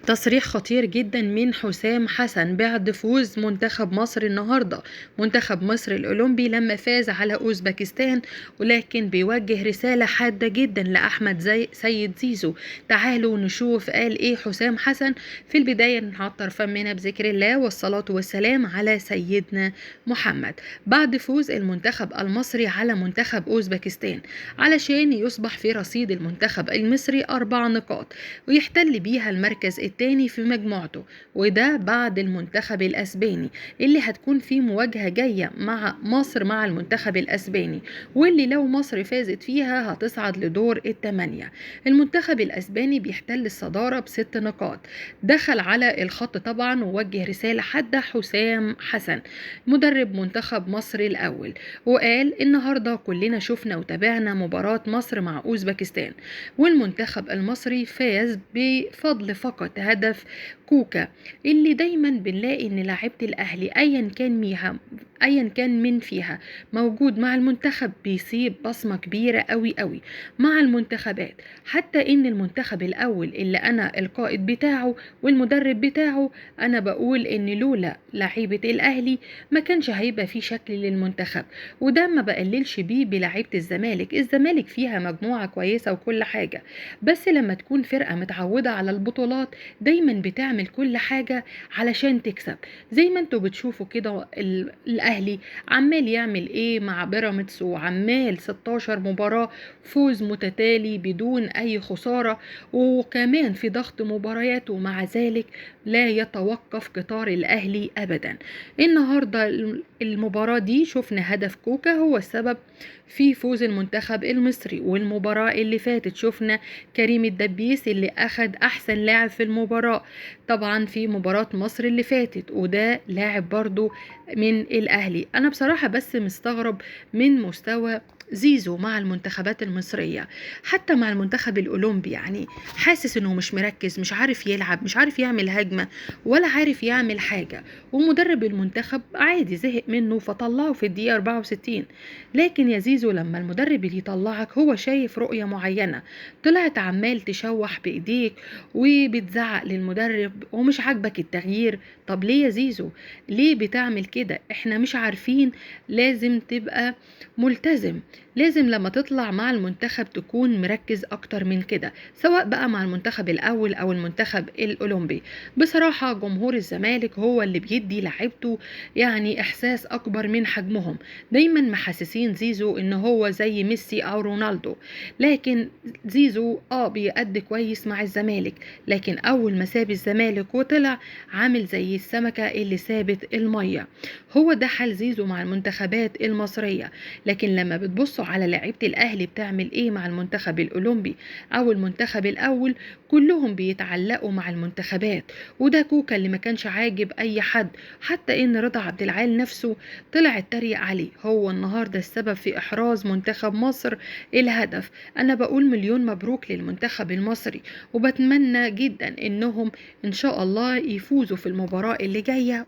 تصريح خطير جدا من حسام حسن بعد فوز منتخب مصر النهارده. منتخب مصر الأولمبي لما فاز على أوزبكستان، ولكن بيوجه رسالة حادة جدا لأحمد سيد زيزو. تعالوا نشوف قال إيه حسام حسن. في البداية نعطر فمنا بذكر الله والصلاة والسلام على سيدنا محمد. بعد فوز المنتخب المصري على منتخب أوزبكستان علشان يصبح في رصيد المنتخب المصري 4 نقاط ويحتل بيها المركز التاني في مجموعته، وده بعد المنتخب الأسباني اللي هتكون في مواجهة جاية مع مصر مع المنتخب الأسباني، واللي لو مصر فازت فيها هتصعد لدور الثمانية. المنتخب الأسباني بيحتل الصدارة ب6 نقاط. دخل على الخط طبعا ووجه رسالة حادة حسام حسن مدرب منتخب مصر الأول، وقال النهاردة كلنا شفنا وتابعنا مباراة مصر مع أوزبكستان، والمنتخب المصري فاز بفضل فقط هدف كوكا. اللي دايما بنلاقي ان لاعيبة الاهلي ايا كان من فيها موجود مع المنتخب بيسيب بصمة كبيرة قوي قوي مع المنتخبات. حتى ان المنتخب الاول اللي انا القائد بتاعه والمدرب بتاعه، انا بقول ان لولا لعيبة الاهلي ما كانش هيبقى في شكل للمنتخب. وده ما بقللش بيه بلعيبة الزمالك فيها مجموعة كويسة وكل حاجة، بس لما تكون فرقة متعودة على البطولات دايما بتعمل كل حاجة علشان تكسب. زي ما انتوا بتشوفوا كده الأهلي عمال يعمل ايه مع بيراميدز، وعمال 16 مباراة فوز متتالي بدون أي خسارة، وكمان في ضغط مباريات، ومع ذلك لا يتوقف قطار الأهلي أبدا. النهاردة المباراة دي شفنا هدف كوكا هو السبب في فوز المنتخب المصري، والمباراة اللي فاتت شفنا كريم الدبيس اللي أخد أحسن لاعب في المباراة طبعا في مباراة مصر اللي فاتت، وده لاعب برضو من الأهلي. أنا بصراحة بس مستغرب من مستوى زيزو مع المنتخبات المصرية، حتى مع المنتخب الأولمبي، يعني حاسس انه مش مركز، مش عارف يلعب، مش عارف يعمل هجمة، ولا عارف يعمل حاجة. ومدرب المنتخب عادي زهق منه فطلعه في الدقيقة 64. لكن يا زيزو لما المدرب اللي يطلعك هو شايف رؤية معينة، طلعت عمال تشوح بإيديك وبتزعق للمدرب ومش عاجبك التغيير. طب ليه يا زيزو؟ ليه بتعمل كده؟ احنا مش عارفين. لازم تبقى ملتزم، لازم لما تطلع مع المنتخب تكون مركز اكتر من كده، سواء بقى مع المنتخب الاول او المنتخب الاولمبي. بصراحة جمهور الزمالك هو اللي بيدي لعيبته يعني احساس اكبر من حجمهم، دايما محسسين زيزو ان هو زي ميسي او رونالدو. لكن زيزو بيأدي كويس مع الزمالك، لكن اول ما ساب الزمالك وطلع عامل زي السمكة اللي سابت المية. هو ده حال زيزو مع المنتخبات المصرية. لكن لما بتبصوا على لعيبة الاهلي بتعمل ايه مع المنتخب الاولمبي او المنتخب الاول، كلهم بيتعلقوا مع المنتخبات. وده كوكا اللي ما كانش عاجب اي حد، حتى ان رضا عبد العال نفسه طلع اتريق عليه. هو النهارده السبب في احراز منتخب مصر الهدف. انا بقول مليون مبروك للمنتخب المصري، وبتمنى جدا انهم ان شاء الله يفوزوا في المباراة اللي جاية.